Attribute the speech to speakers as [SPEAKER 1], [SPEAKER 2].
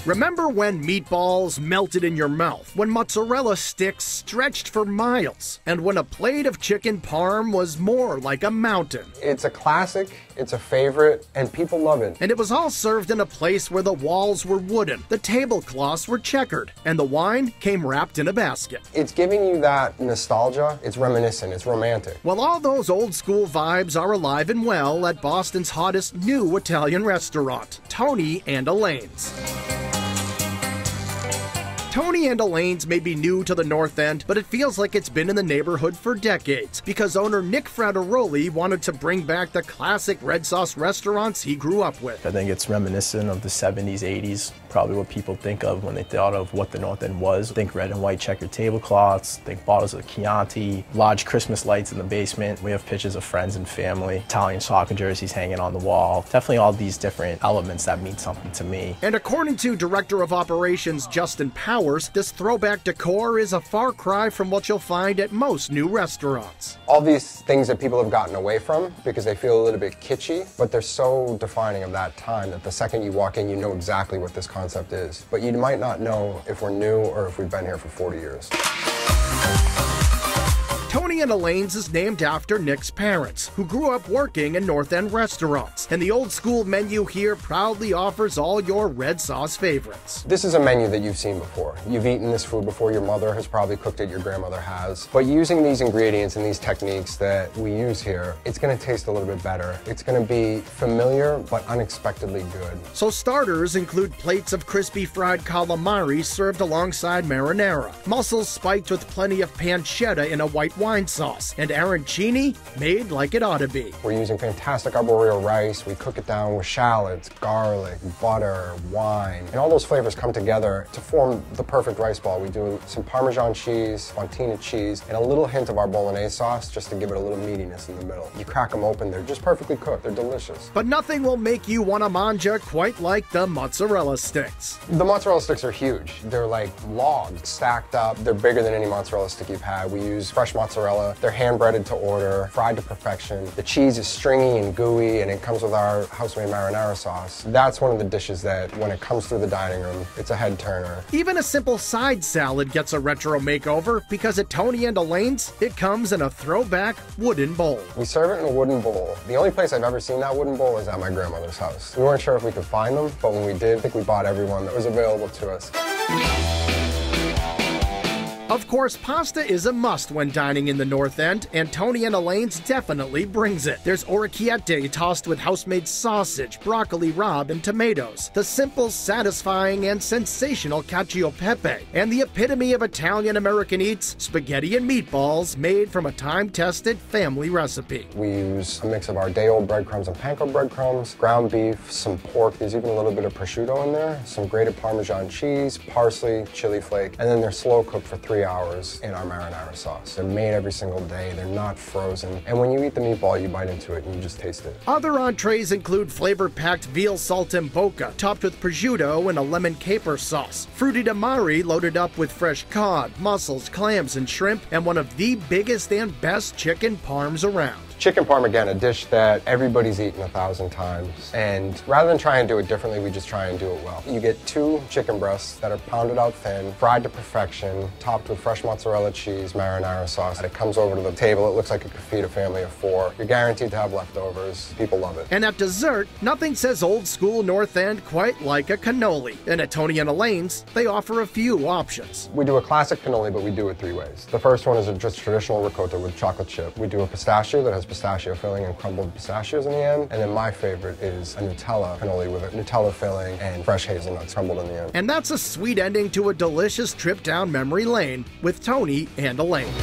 [SPEAKER 1] Remember when meatballs melted in your mouth, when mozzarella sticks stretched for miles, and when a plate of chicken parm was more like a mountain?
[SPEAKER 2] It's a classic, it's a favorite, and people love it.
[SPEAKER 1] And it was all served in a place where the walls were wooden, the tablecloths were checkered, and the wine came wrapped in a basket.
[SPEAKER 2] It's giving you that nostalgia, it's reminiscent, it's romantic.
[SPEAKER 1] Well, all those old school vibes are alive and well at Boston's hottest new Italian restaurant, Tony and Elaine's. Tony and Elaine's may be new to the North End, but it feels like it's been in the neighborhood for decades because owner Nick Fratteroli wanted to bring back the classic red sauce restaurants he grew up with.
[SPEAKER 3] I think it's reminiscent of the 70s, 80s, probably what people think of when they thought of what the North End was. Think red and white checkered tablecloths, think bottles of Chianti, large Christmas lights in the basement. We have pictures of friends and family, Italian soccer jerseys hanging on the wall. Definitely all these different elements that mean something to me.
[SPEAKER 1] And according to Director of Operations Justin Powers, this throwback decor is a far cry from what you'll find at most new restaurants.
[SPEAKER 2] All these things that people have gotten away from because they feel a little bit kitschy, but they're so defining of that time that the second you walk in, you know exactly what this concept is. But you might not know if we're new or if we've been here for 40 years.
[SPEAKER 1] Tony and Elaine's is named after Nick's parents, who grew up working in North End restaurants, and the old school menu here proudly offers all your red sauce favorites.
[SPEAKER 2] This is a menu that you've seen before. You've eaten this food before, your mother has probably cooked it, your grandmother has. But using these ingredients and these techniques that we use here, it's going to taste a little bit better. It's going to be familiar but unexpectedly good.
[SPEAKER 1] So starters include plates of crispy fried calamari served alongside marinara, mussels spiked with plenty of pancetta in a white wine sauce, and arancini made like it ought to be.
[SPEAKER 2] We're using fantastic arboreal rice. We cook it down with shallots, garlic, butter, wine, and all those flavors come together to form the perfect rice ball. We do some Parmesan cheese, fontina cheese, and a little hint of our bolognese sauce just to give it a little meatiness in the middle. You crack them open, they're just perfectly cooked. They're delicious.
[SPEAKER 1] But nothing will make you want to manja quite like the mozzarella sticks.
[SPEAKER 2] The mozzarella sticks are huge. They're like logs stacked up. They're bigger than any mozzarella stick you've had. We use fresh mozzarella. They're hand-breaded to order, fried to perfection. The cheese is stringy and gooey, and it comes with our house-made marinara sauce. That's one of the dishes that, when it comes through the dining room, it's a head-turner.
[SPEAKER 1] Even a simple side salad gets a retro makeover because at Tony and Elaine's, it comes in a throwback wooden bowl.
[SPEAKER 2] We serve it in a wooden bowl. The only place I've ever seen that wooden bowl is at my grandmother's house. We weren't sure if we could find them, but when we did, I think we bought every one that was available to us.
[SPEAKER 1] Of course, pasta is a must when dining in the North End, and Tony and Elaine's definitely brings it. There's orecchiette tossed with house-made sausage, broccoli rabe, and tomatoes, the simple, satisfying, and sensational cacio e pepe, and the epitome of Italian-American eats, spaghetti and meatballs made from a time-tested family recipe.
[SPEAKER 2] We use a mix of our day-old breadcrumbs and panko breadcrumbs, ground beef, some pork, there's even a little bit of prosciutto in there, some grated Parmesan cheese, parsley, chili flake, and then they're slow-cooked for 3 hours in our marinara sauce. They're made every single day, they're not frozen, and when you eat the meatball, you bite into it and you just taste it.
[SPEAKER 1] Other entrees include flavor-packed veal saltimbocca, topped with prosciutto and a lemon caper sauce, frutti di mare loaded up with fresh cod, mussels, clams, and shrimp, and one of the biggest and best chicken parms around.
[SPEAKER 2] Chicken parm, again, a dish that everybody's eaten 1,000 times. And rather than try and do it differently, we just try and do it well. You get 2 chicken breasts that are pounded out thin, fried to perfection, topped with fresh mozzarella cheese, marinara sauce. It comes over to the table. It looks like it could feed a family of 4. You're guaranteed to have leftovers. People love it.
[SPEAKER 1] And at dessert, nothing says old school North End quite like a cannoli. And at Tony and Elaine's, they offer a few options.
[SPEAKER 2] We do a classic cannoli, but we do it 3 ways. The first one is a just traditional ricotta with chocolate chip. We do a pistachio that has pistachio filling and crumbled pistachios in the end. And then my favorite is a Nutella cannoli with a Nutella filling and fresh hazelnuts crumbled in the end.
[SPEAKER 1] And that's a sweet ending to a delicious trip down memory lane with Tony and Elaine.